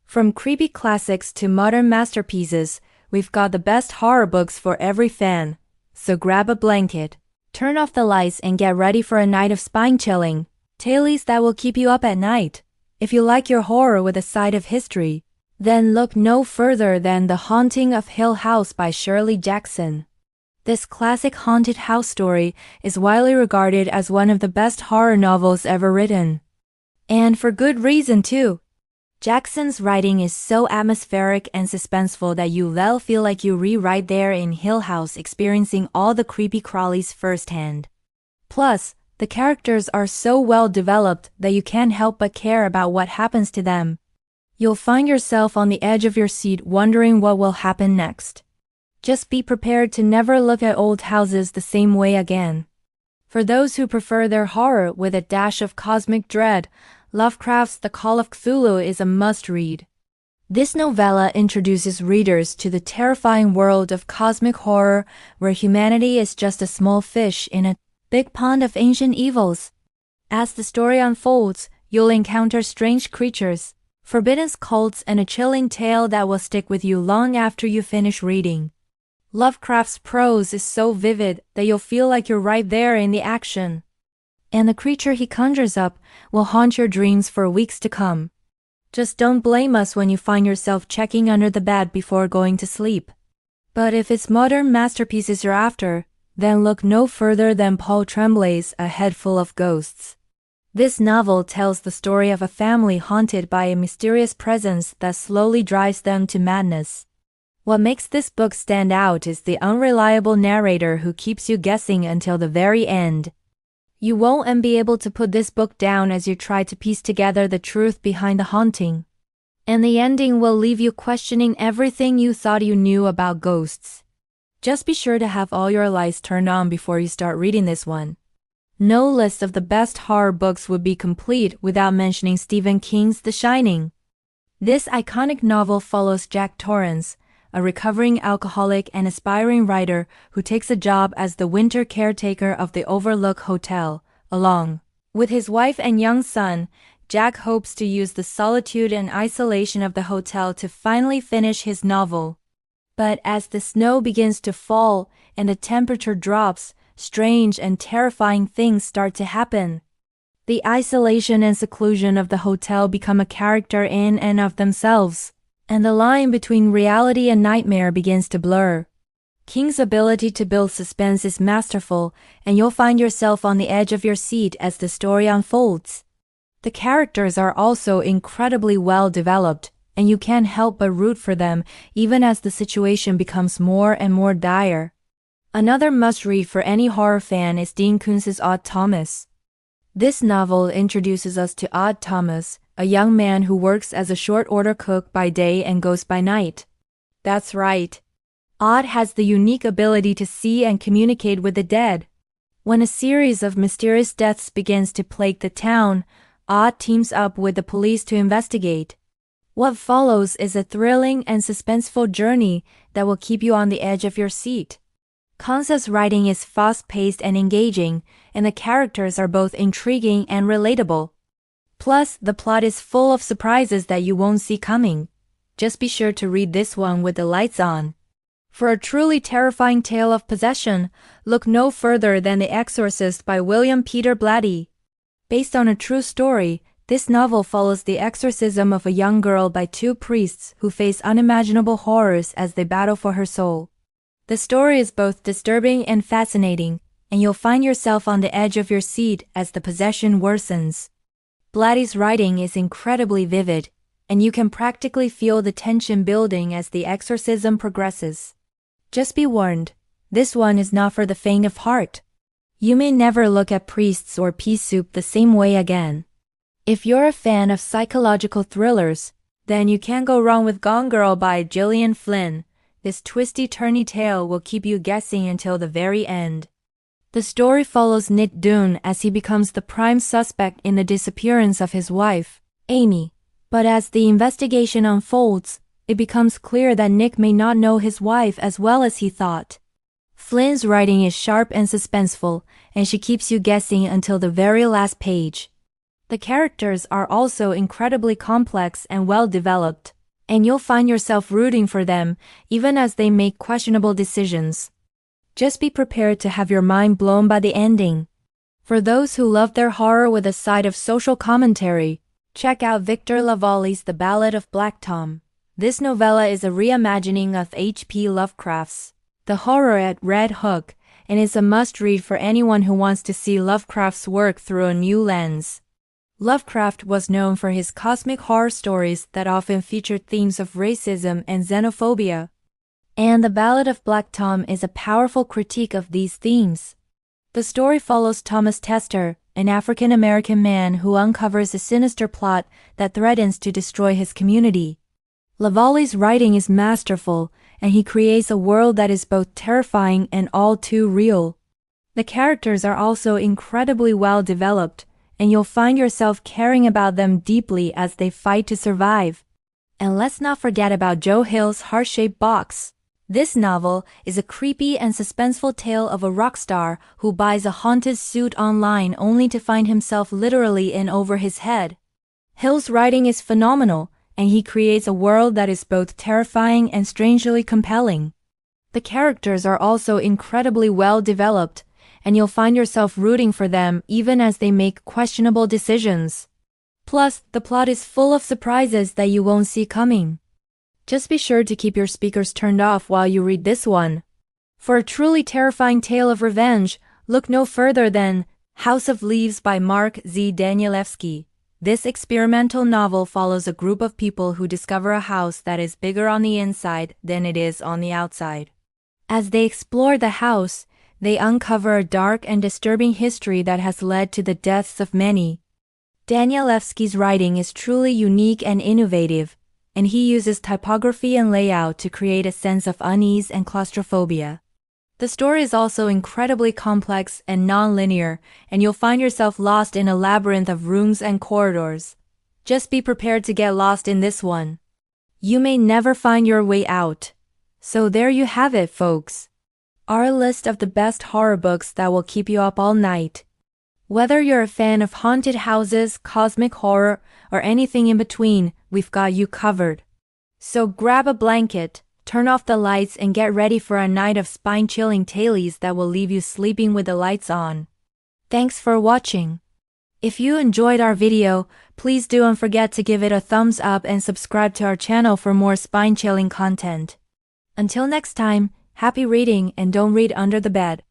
From creepy classics to modern masterpieces, we've got the best horror books for every fan. So grab a blanket, turn off the lights and get ready for a night of spine-chilling tales that will keep you up at night. If you like your horror with a side of history, then look no further than The Haunting of Hill House by Shirley Jackson. This classic haunted house story is widely regarded as one of the best horror novels ever written. And for good reason too. Jackson's writing is so atmospheric and suspenseful that you'll feel like you're right there in Hill House experiencing all the creepy crawlies firsthand. Plus, the characters are so well developed that you can't help but care about what happens to them. You'll find yourself on the edge of your seat wondering what will happen next. Just be prepared to never look at old houses the same way again. For those who prefer their horror with a dash of cosmic dread, Lovecraft's The Call of Cthulhu is a must-read. This novella introduces readers to the terrifying world of cosmic horror where humanity is just a small fish in a big pond of ancient evils. As the story unfolds, you'll encounter strange creatures, forbidden cults, and a chilling tale that will stick with you long after you finish reading. Lovecraft's prose is so vivid that you'll feel like you're right there in the action. And the creature he conjures up will haunt your dreams for weeks to come. Just don't blame us when you find yourself checking under the bed before going to sleep. But if it's modern masterpieces you're after, then look no further than Paul Tremblay's A Head Full of Ghosts. This novel tells the story of a family haunted by a mysterious presence that slowly drives them to madness. What makes this book stand out is the unreliable narrator who keeps you guessing until the very end. You won't be able to put this book down as you try to piece together the truth behind the haunting. And the ending will leave you questioning everything you thought you knew about ghosts. Just be sure to have all your lights turned on before you start reading this one. No list of the best horror books would be complete without mentioning Stephen King's The Shining. This iconic novel follows Jack Torrance, a recovering alcoholic and aspiring writer who takes a job as the winter caretaker of the Overlook Hotel. Along with his wife and young son, Jack hopes to use the solitude and isolation of the hotel to finally finish his novel. But as the snow begins to fall and the temperature drops, strange and terrifying things start to happen. The isolation and seclusion of the hotel become a character in and of themselves, and the line between reality and nightmare begins to blur. King's ability to build suspense is masterful, and you'll find yourself on the edge of your seat as the story unfolds. The characters are also incredibly well developed, and you can't help but root for them even as the situation becomes more and more dire. Another must-read for any horror fan is Dean Koontz's Odd Thomas. This novel introduces us to Odd Thomas, a young man who works as a short-order cook by day and ghost by night. That's right. Odd has the unique ability to see and communicate with the dead. When a series of mysterious deaths begins to plague the town, Odd teams up with the police to investigate. What follows is a thrilling and suspenseful journey that will keep you on the edge of your seat. Koontz's writing is fast-paced and engaging, and the characters are both intriguing and relatable. Plus, the plot is full of surprises that you won't see coming. Just be sure to read this one with the lights on. For a truly terrifying tale of possession, look no further than The Exorcist by William Peter Blatty. Based on a true story, this novel follows the exorcism of a young girl by two priests who face unimaginable horrors as they battle for her soul. The story is both disturbing and fascinating, and you'll find yourself on the edge of your seat as the possession worsens. Blatty's writing is incredibly vivid, and you can practically feel the tension building as the exorcism progresses. Just be warned, this one is not for the faint of heart. You may never look at priests or pea soup the same way again. If you're a fan of psychological thrillers, then you can't go wrong with Gone Girl by Gillian Flynn. This twisty-turny tale will keep you guessing until the very end. The story follows Nick Dunne as he becomes the prime suspect in the disappearance of his wife, Amy. But as the investigation unfolds, it becomes clear that Nick may not know his wife as well as he thought. Flynn's writing is sharp and suspenseful, and she keeps you guessing until the very last page. The characters are also incredibly complex and well developed, and you'll find yourself rooting for them, even as they make questionable decisions. Just be prepared to have your mind blown by the ending. For those who love their horror with a side of social commentary, check out Victor Lavallee's The Ballad of Black Tom. This novella is a reimagining of H.P. Lovecraft's The Horror at Red Hook, and is a must-read for anyone who wants to see Lovecraft's work through a new lens. Lovecraft was known for his cosmic horror stories that often featured themes of racism and xenophobia. And The Ballad of Black Tom is a powerful critique of these themes. The story follows Thomas Tester, an African-American man who uncovers a sinister plot that threatens to destroy his community. Lavallee's writing is masterful, and he creates a world that is both terrifying and all too real. The characters are also incredibly well developed, and you'll find yourself caring about them deeply as they fight to survive. And let's not forget about Joe Hill's Heart-Shaped Box. This novel is a creepy and suspenseful tale of a rock star who buys a haunted suit online only to find himself literally in over his head. Hill's writing is phenomenal, and he creates a world that is both terrifying and strangely compelling. The characters are also incredibly well developed, and you'll find yourself rooting for them even as they make questionable decisions. Plus, the plot is full of surprises that you won't see coming. Just be sure to keep your speakers turned off while you read this one. For a truly terrifying tale of revenge, look no further than House of Leaves by Mark Z. Danielewski. This experimental novel follows a group of people who discover a house that is bigger on the inside than it is on the outside. As they explore the house, they uncover a dark and disturbing history that has led to the deaths of many. Danielewski's writing is truly unique and innovative, and he uses typography and layout to create a sense of unease and claustrophobia. The story is also incredibly complex and non-linear, and you'll find yourself lost in a labyrinth of rooms and corridors. Just be prepared to get lost in this one. You may never find your way out. So there you have it, folks. Our list of the best horror books that will keep you up all night. Whether you're a fan of haunted houses, cosmic horror, or anything in between, we've got you covered. So grab a blanket, turn off the lights, and get ready for a night of spine-chilling tales that will leave you sleeping with the lights on. Thanks for watching. If you enjoyed our video, please don't forget to give it a thumbs up and subscribe to our channel for more spine-chilling content. Until next time, happy reading and don't read under the bed.